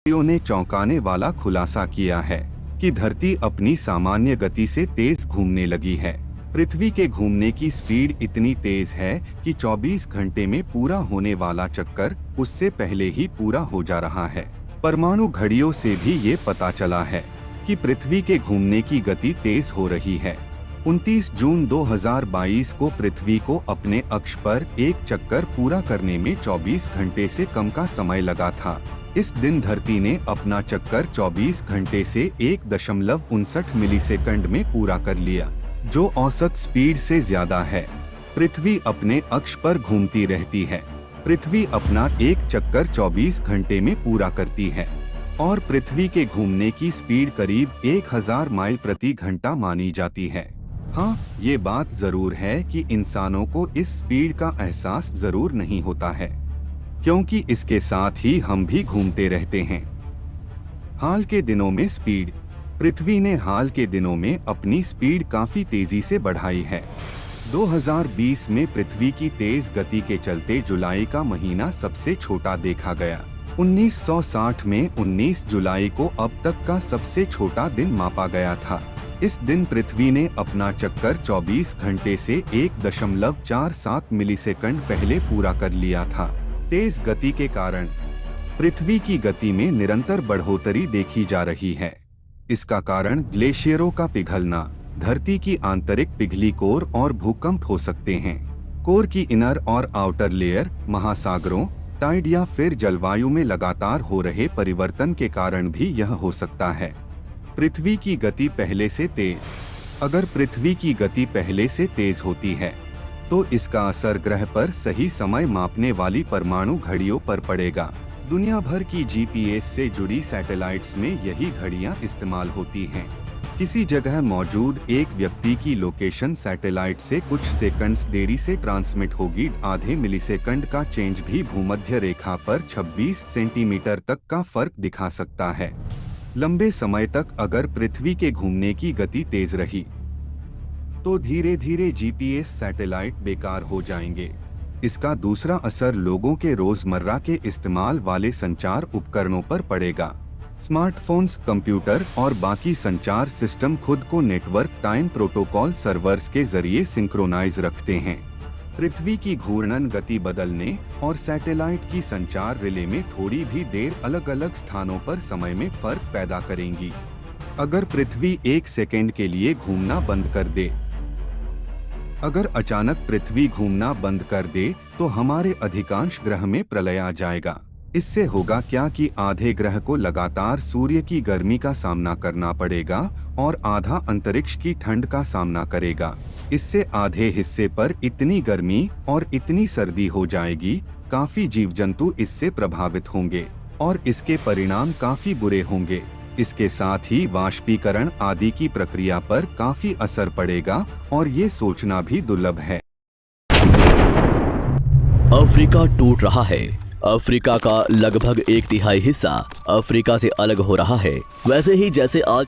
ने चौंकाने वाला खुलासा किया है कि धरती अपनी सामान्य गति से तेज घूमने लगी है। पृथ्वी के घूमने की स्पीड इतनी तेज है कि 24 घंटे में पूरा होने वाला चक्कर उससे पहले ही पूरा हो जा रहा है। परमाणु घड़ियों से भी ये पता चला है कि पृथ्वी के घूमने की गति तेज हो रही है। 29 जून 2022 को पृथ्वी को अपने अक्ष पर एक चक्कर पूरा करने में 24 घंटे से कम का समय लगा था। इस दिन धरती ने अपना चक्कर 24 घंटे से 1.59 मिलीसेकंड में पूरा कर लिया, जो औसत स्पीड से ज्यादा है। पृथ्वी अपने अक्ष पर घूमती रहती है। पृथ्वी अपना एक चक्कर 24 घंटे में पूरा करती है और पृथ्वी के घूमने की स्पीड करीब 1000 माइल प्रति घंटा मानी जाती है। हाँ, ये बात जरूर है कि इंसानों को इस स्पीड का एहसास जरूर नहीं होता है, क्योंकि इसके साथ ही हम भी घूमते रहते हैं। हाल के दिनों में स्पीड पृथ्वी ने हाल के दिनों में अपनी स्पीड काफी तेजी से बढ़ाई है। 2020 में पृथ्वी की तेज गति के चलते जुलाई का महीना सबसे छोटा देखा गया। 1960 में 19 जुलाई को अब तक का सबसे छोटा दिन मापा गया था। इस दिन पृथ्वी ने अपना चक्कर 24 घंटे से 1.47 मिलीसेकंड पहले पूरा कर लिया था। तेज गति के कारण पृथ्वी की गति में निरंतर बढ़ोतरी देखी जा रही है। इसका कारण ग्लेशियरों का पिघलना, धरती की आंतरिक पिघली कोर और भूकंप हो सकते हैं। कोर की इनर और आउटर लेयर, महासागरों, टाइड या फिर जलवायु में लगातार हो रहे परिवर्तन के कारण भी यह हो सकता है। पृथ्वी की गति पहले से तेज अगर पृथ्वी की गति पहले से तेज होती है तो इसका असर ग्रह पर सही समय मापने वाली परमाणु घड़ियों पर पड़ेगा। दुनिया भर की जीपीएस से जुड़ी सैटेलाइट्स में यही घड़ियां इस्तेमाल होती हैं। किसी जगह मौजूद एक व्यक्ति की लोकेशन सैटेलाइट से कुछ सेकंड्स देरी से ट्रांसमिट होगी। आधे मिलीसेकंड का चेंज भी भूमध्य रेखा पर 26 सेंटीमीटर तक का फर्क दिखा सकता है। लंबे समय तक अगर पृथ्वी के घूमने की गति तेज रही तो धीरे धीरे जीपीएस सैटेलाइट बेकार हो जाएंगे। इसका दूसरा असर लोगों के रोजमर्रा के इस्तेमाल वाले संचार उपकरणों पर पड़ेगा। स्मार्टफोन्स, कंप्यूटर और बाकी संचार सिस्टम खुद को नेटवर्क टाइम प्रोटोकॉल सर्वर्स के जरिए सिंक्रोनाइज रखते हैं। पृथ्वी की घूर्णन गति बदलने और सैटेलाइट की संचार रिले में थोड़ी भी देर अलग अलग स्थानों पर समय में फर्क पैदा करेंगी। अगर पृथ्वी एक सेकेंड के लिए घूमना बंद कर दे अगर अचानक पृथ्वी घूमना बंद कर दे तो हमारे अधिकांश ग्रह में प्रलय आ जाएगा। इससे होगा क्या कि आधे ग्रह को लगातार सूर्य की गर्मी का सामना करना पड़ेगा और आधा अंतरिक्ष की ठंड का सामना करेगा। इससे आधे हिस्से पर इतनी गर्मी और इतनी सर्दी हो जाएगी, काफी जीव जंतु इससे प्रभावित होंगे और इसके परिणाम काफी बुरे होंगे। इसके साथ ही वाष्पीकरण आदि की प्रक्रिया पर काफी असर पड़ेगा और ये सोचना भी दुर्लभ है। अफ्रीका टूट रहा है। अफ्रीका का लगभग 1/3 हिस्सा अफ्रीका से अलग हो रहा है। वैसे ही जैसे आज